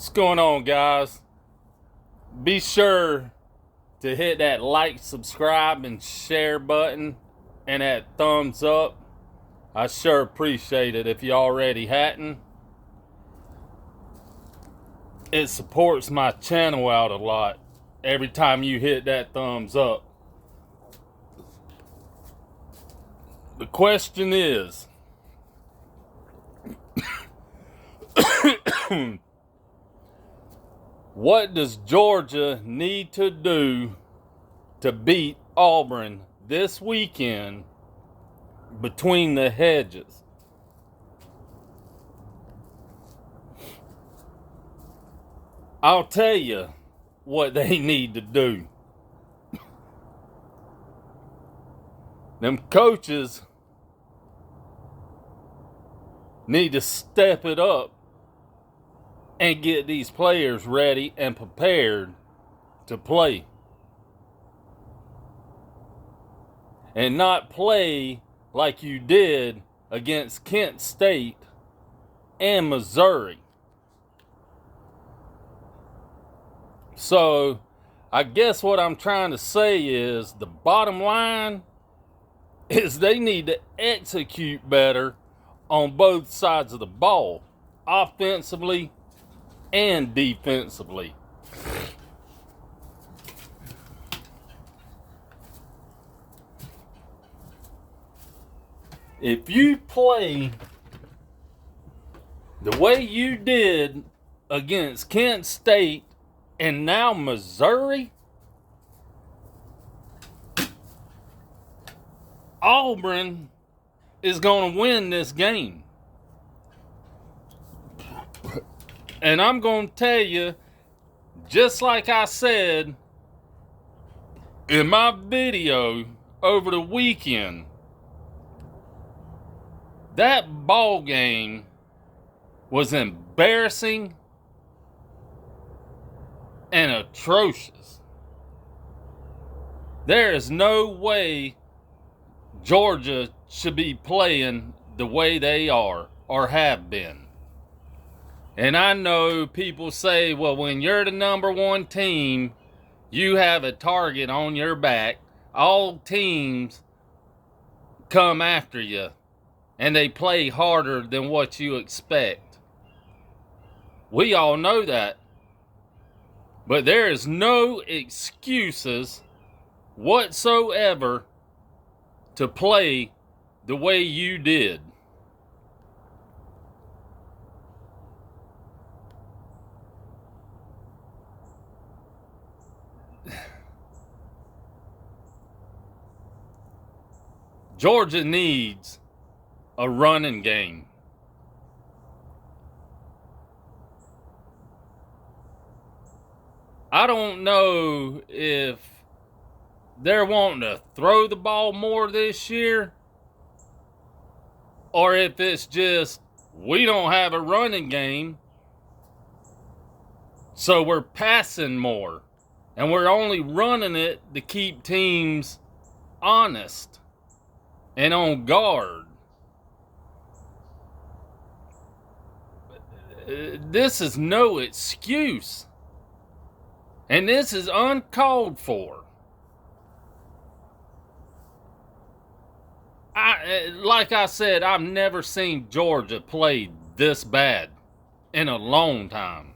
What's going on, guys? Be sure to hit that like, subscribe, and share button and that thumbs up. I sure appreciate it if you already hadn't. It supports my channel out a lot every time you hit that thumbs up. The question is, what does Georgia need to do to beat Auburn this weekend between the hedges? I'll tell you what they need to do. Them coaches need to step it up and get these players ready and prepared to play. And not play like you did against Kent State and Missouri. So, I guess what I'm trying to say is the bottom line is they need to execute better on both sides of the ball, offensively and defensively. If you play the way you did against Kent State and now Missouri, Auburn is going to win this game. And I'm going to tell you, just like I said in my video over the weekend, that ball game was embarrassing and atrocious. There is no way Georgia should be playing the way they are or have been. And I know people say, well, when you're the number one team, you have a target on your back. All teams come after you, and they play harder than what you expect. We all know that. But there is no excuses whatsoever to play the way you did. Georgia needs a running game. I don't know if they're wanting to throw the ball more this year, or if it's just we don't have a running game, so we're passing more, and we're only running it to keep teams honest and on guard. This is no excuse. And this is uncalled for. Like I said, I've never seen Georgia play this bad in a long time.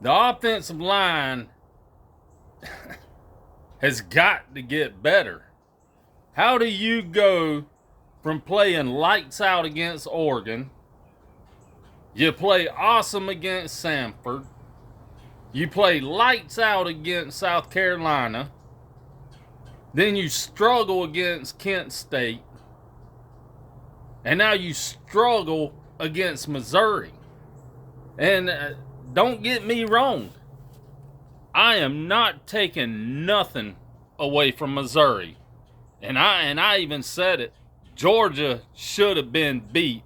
The offensive line has got to get better. How do you go from playing lights out against Oregon, you play awesome against Samford, you play lights out against South Carolina, then you struggle against Kent State, and now you struggle against Missouri? And don't get me wrong, I am not taking nothing away from Missouri. And I even said it. Georgia should have been beat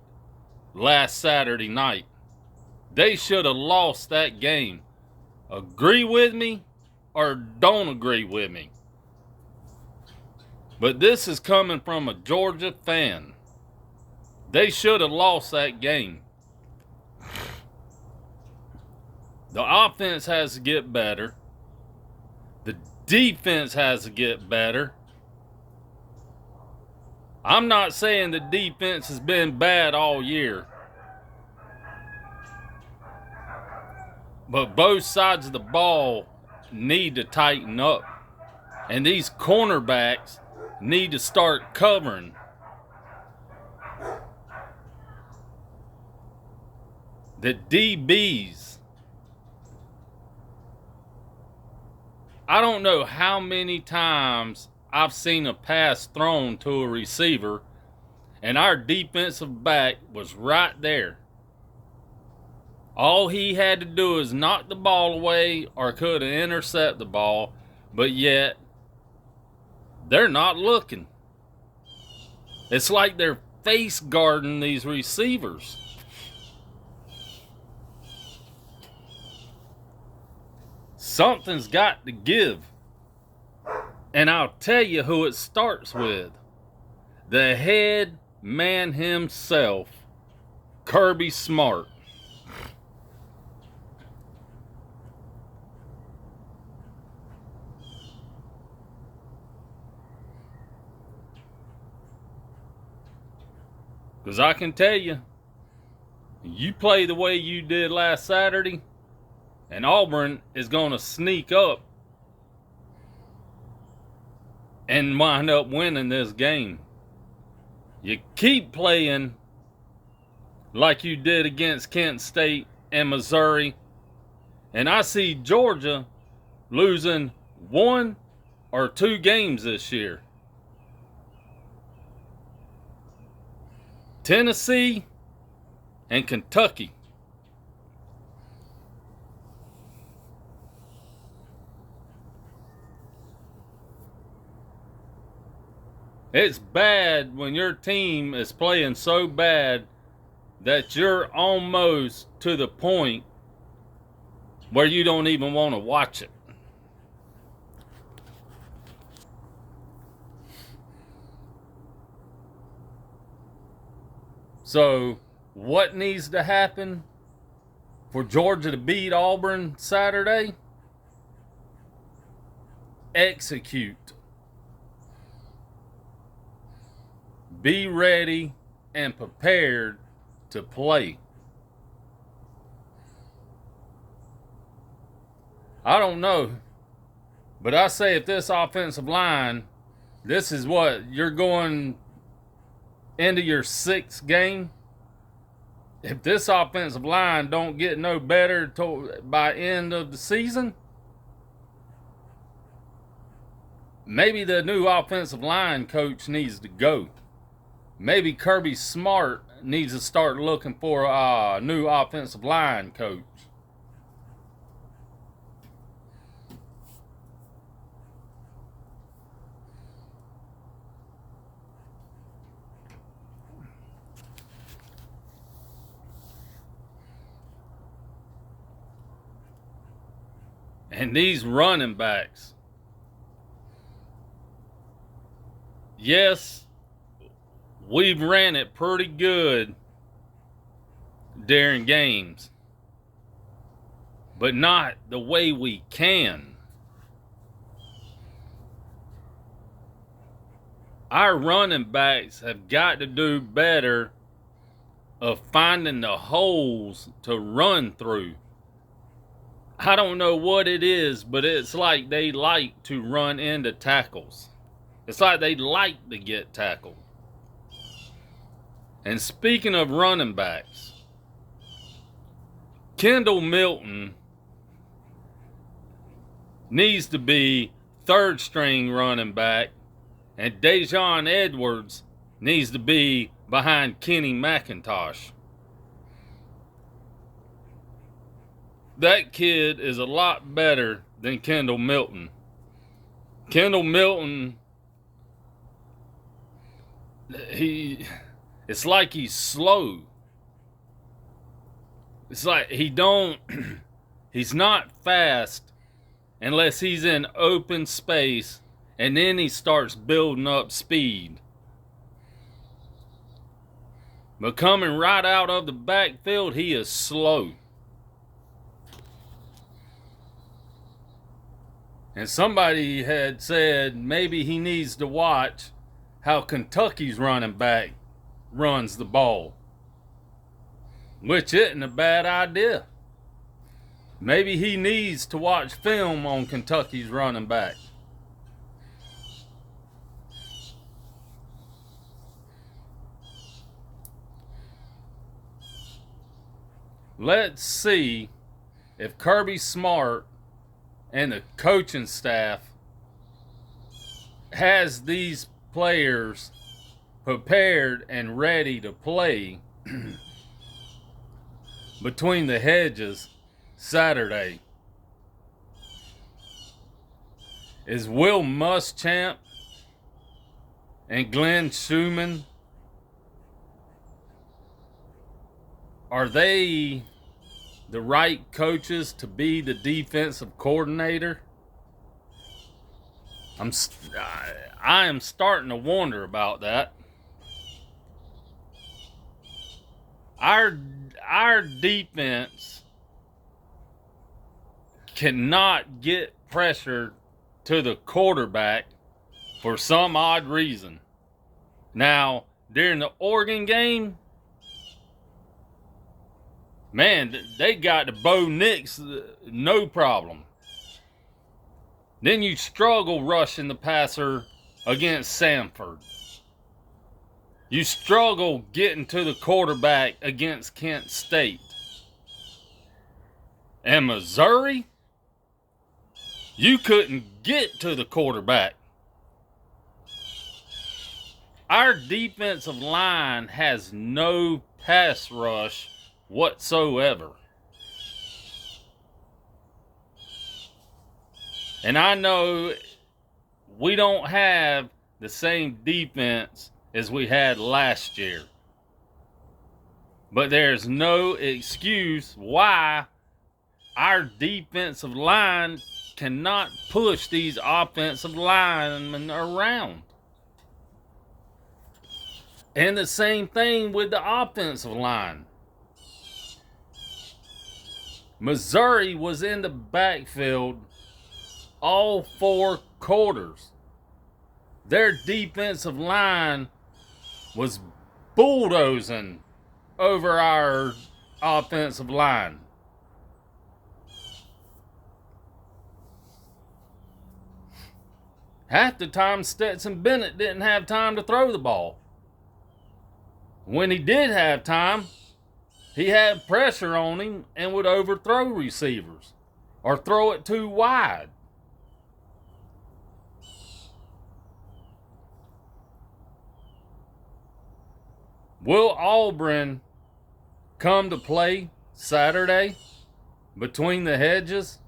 last Saturday night. They should have lost that game. Agree with me or don't agree with me. But this is coming from a Georgia fan. They should have lost that game. The offense has to get better. The defense has to get better. I'm not saying the defense has been bad all year. But both sides of the ball need to tighten up. And these cornerbacks need to start covering. The DBs. I don't know how many times I've seen a pass thrown to a receiver and our defensive back was right there. All he had to do is knock the ball away or could have intercepted the ball, but yet they're not looking. It's like they're face guarding these receivers. Something's got to give. And I'll tell you who it starts with. The head man himself, Kirby Smart. Because I can tell you, you play the way you did last Saturday, and Auburn is going to sneak up and wind up winning this game. You keep playing like you did against Kent State and Missouri, and I see Georgia losing 1 or 2 games this year. Tennessee and Kentucky. It's bad when your team is playing so bad that you're almost to the point where you don't even want to watch it. So, what needs to happen for Georgia to beat Auburn Saturday? Execute. Be ready and prepared to play. I don't know, but I say if this offensive line, this is what you're going into your 6th game. If this offensive line don't get no better by end of the season, maybe the new offensive line coach needs to go. Maybe Kirby Smart needs to start looking for a new offensive line coach. And these running backs. Yes, we've ran it pretty good during games, but not the way we can. Our running backs have got to do better of finding the holes to run through. I don't know what it is, but it's like they like to run into tackles. It's like they like to get tackled. And speaking of running backs, Kendall Milton needs to be 3rd string running back, and Dejon Edwards needs to be behind Kenny McIntosh. That kid is a lot better than Kendall Milton. Kendall Milton, it's like he's slow. It's like he's not fast unless he's in open space, and then he starts building up speed. But coming right out of the backfield, he is slow. And somebody had said maybe he needs to watch how Kentucky's running back runs the ball, which isn't a bad idea. Maybe he needs to watch film on Kentucky's running back. Let's see if Kirby Smart and the coaching staff has these players prepared and ready to play between the hedges Saturday. Is Will Muschamp and Glenn Schumann, are they the right coaches to be the defensive coordinator? I am starting to wonder about that. Our defense cannot get pressure to the quarterback for some odd reason. Now, during the Oregon game, man, they got to Bo Nix, no problem. Then you struggle rushing the passer against Samford. You struggle getting to the quarterback against Kent State. And Missouri, you couldn't get to the quarterback. Our defensive line has no pass rush whatsoever. And I know we don't have the same defense as we had last year. But there's no excuse why our defensive line cannot push these offensive linemen around. And the same thing with the offensive line. Missouri was in the backfield all 4 quarters. Their defensive line was bulldozing over our offensive line. Half the time, Stetson Bennett didn't have time to throw the ball. When he did have time, he had pressure on him and would overthrow receivers or throw it too wide. Will Auburn come to play Saturday between the hedges?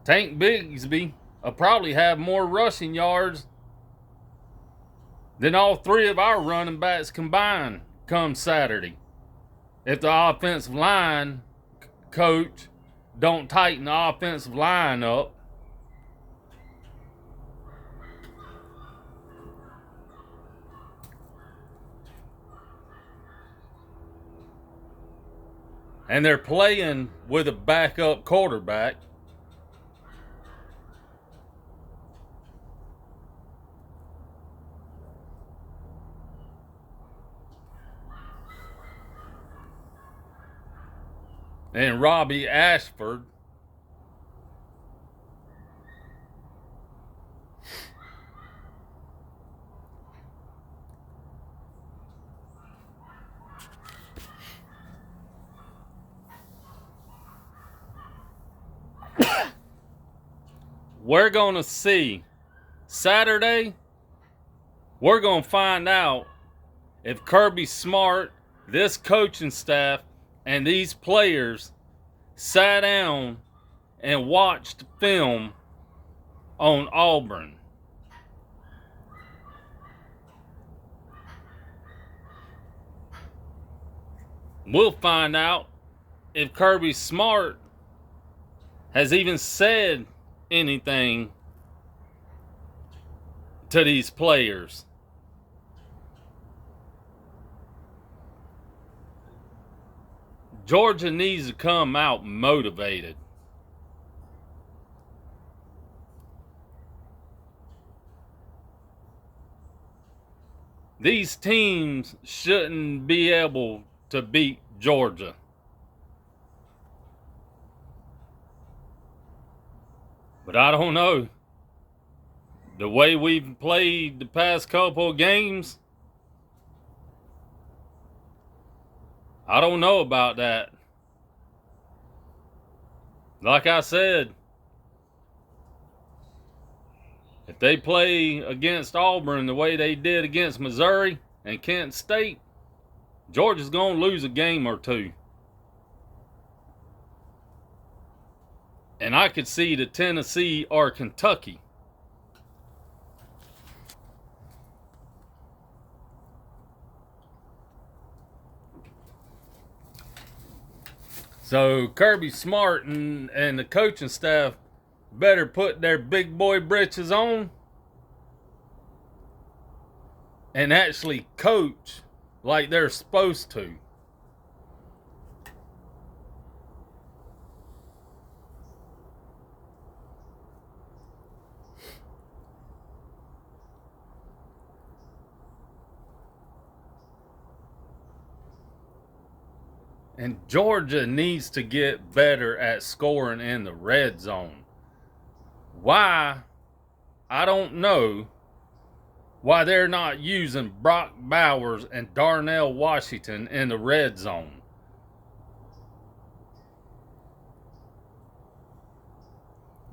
Tank Bigsby will probably have more rushing yards than all 3 of our running backs combined come Saturday, if the offensive line coach don't tighten the offensive line up. And they're playing with a backup quarterback. And Robbie Ashford. We're going to see Saturday. We're going to find out if Kirby Smart, this coaching staff, and these players sat down and watched film on Auburn. We'll find out if Kirby Smart has even said anything to these players. Georgia needs to come out motivated. These teams shouldn't be able to beat Georgia. But I don't know. The way we've played the past couple of games, I don't know about that. Like I said, if they play against Auburn the way they did against Missouri and Kent State, Georgia's going to lose a game or two. And I could see the Tennessee or Kentucky. So Kirby Smart and the coaching staff better put their big boy britches on and actually coach like they're supposed to. And Georgia needs to get better at scoring in the red zone. Why? I don't know why they're not using Brock Bowers and Darnell Washington in the red zone.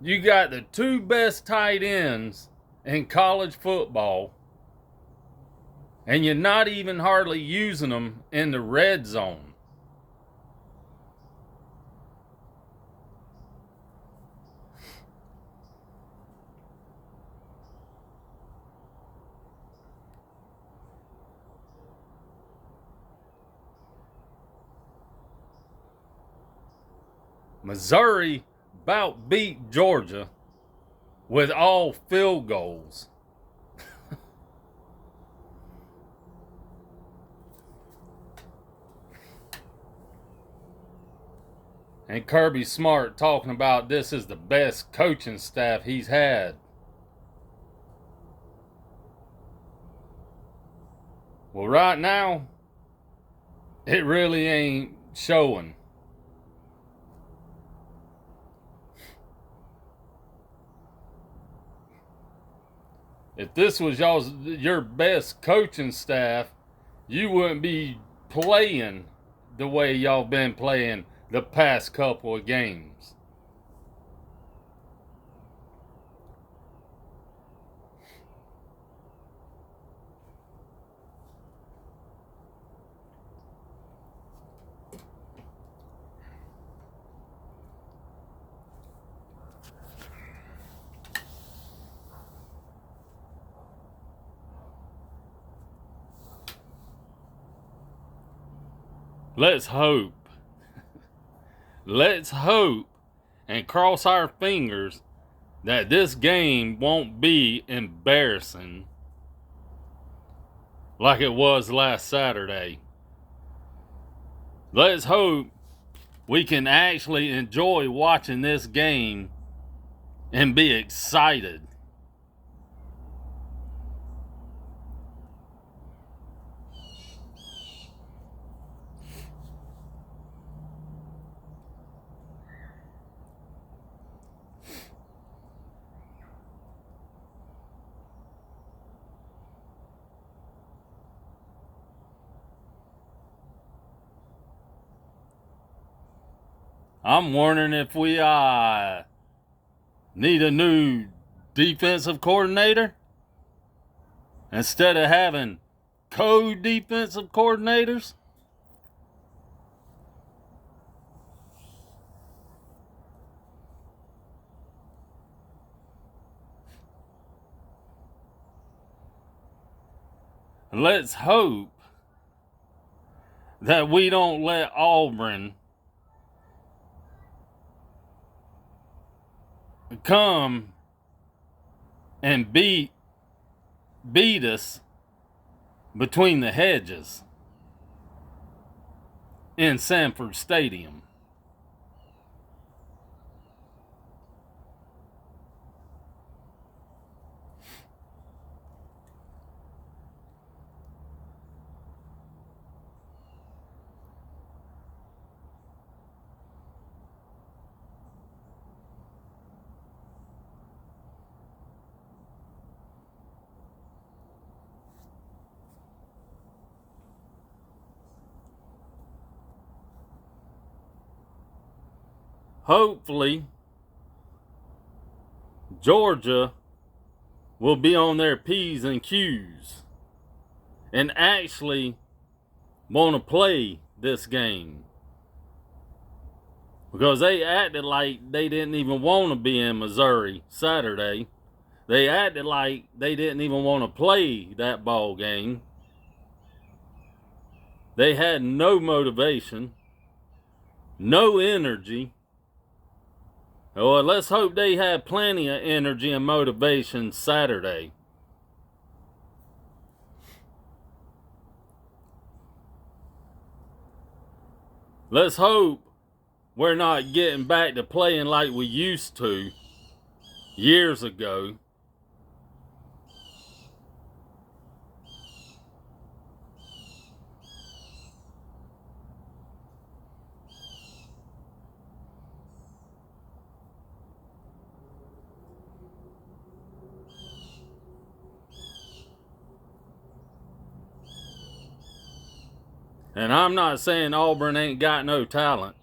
You got the two best tight ends in college football, and you're not even hardly using them in the red zone. Missouri about beat Georgia with all field goals. And Kirby Smart talking about this is the best coaching staff he's had. Well, right now, it really ain't showing. If this was your best coaching staff, you wouldn't be playing the way y'all been playing the past couple of games. Let's hope. Let's hope and cross our fingers that this game won't be embarrassing like it was last Saturday. Let's hope we can actually enjoy watching this game and be excited. I'm wondering if we need a new defensive coordinator instead of having co-defensive coordinators. Let's hope that we don't let Auburn come and beat us between the hedges in Sanford Stadium. Hopefully, Georgia will be on their P's and Q's and actually want to play this game, because they acted like they didn't even want to be in Missouri Saturday. They acted like they didn't even want to play that ball game. They had no motivation, no energy. Well, let's hope they had plenty of energy and motivation Saturday. Let's hope we're not getting back to playing like we used to years ago. And I'm not saying Auburn ain't got no talent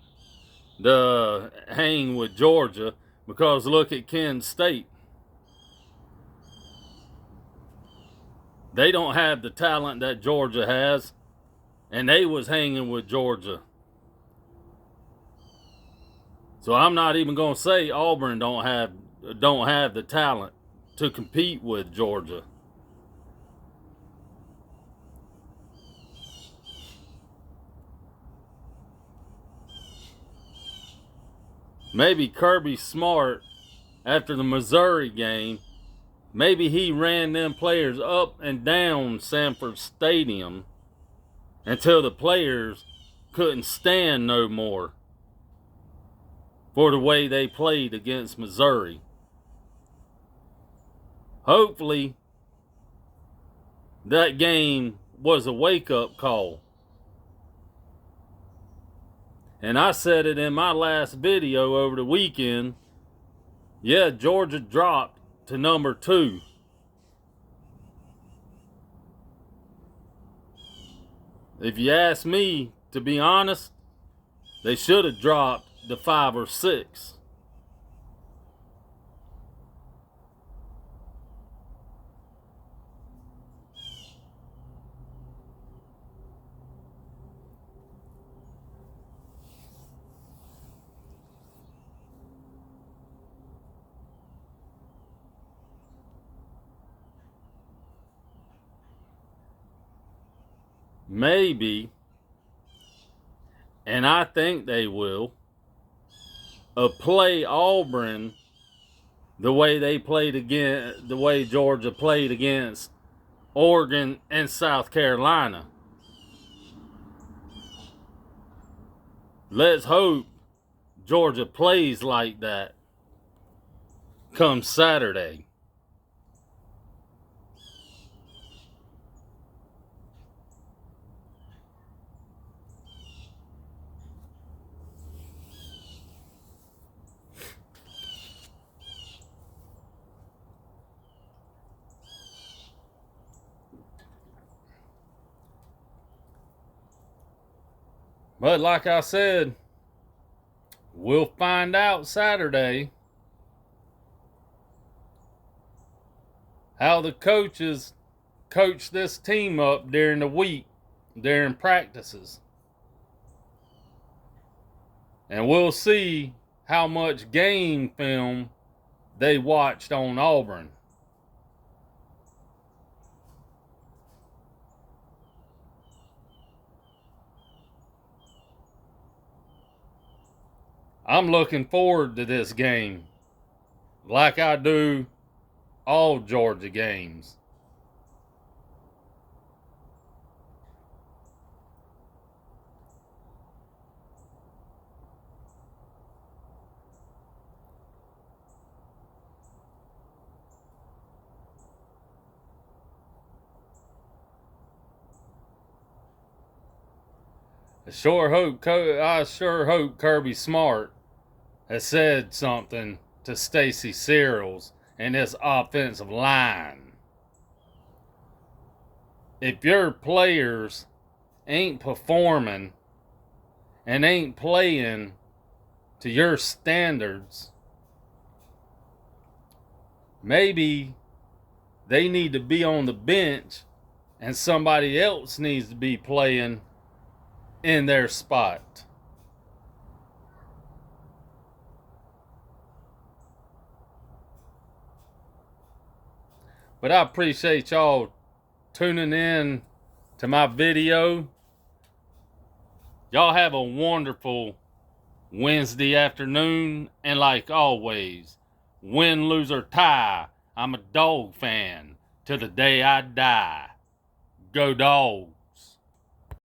to hang with Georgia, because look at Kent State. They don't have the talent that Georgia has, and they was hanging with Georgia. So I'm not even going to say Auburn don't have the talent to compete with Georgia. Maybe Kirby Smart, after the Missouri game, maybe he ran them players up and down Sanford Stadium until the players couldn't stand no more for the way they played against Missouri. Hopefully, that game was a wake-up call. And I said it in my last video over the weekend. Yeah, Georgia dropped to number 2. If you ask me, to be honest, they should have dropped to 5 or 6. Maybe, and I think they will, play Auburn the way the way Georgia played against Oregon and South Carolina. Let's hope Georgia plays like that come Saturday. But like I said, we'll find out Saturday how the coaches coach this team up during the week, during practices. And we'll see how much game film they watched on Auburn. I'm looking forward to this game. like I do all Georgia games. I sure hope Kirby Smart has said something to Stacy Searles and his offensive line. If your players ain't performing and ain't playing to your standards, maybe they need to be on the bench and somebody else needs to be playing in their spot. But I appreciate y'all tuning in to my video. Y'all have a wonderful Wednesday afternoon. And like always, win, lose, or tie, I'm a dog fan till the day I die. Go Dogs.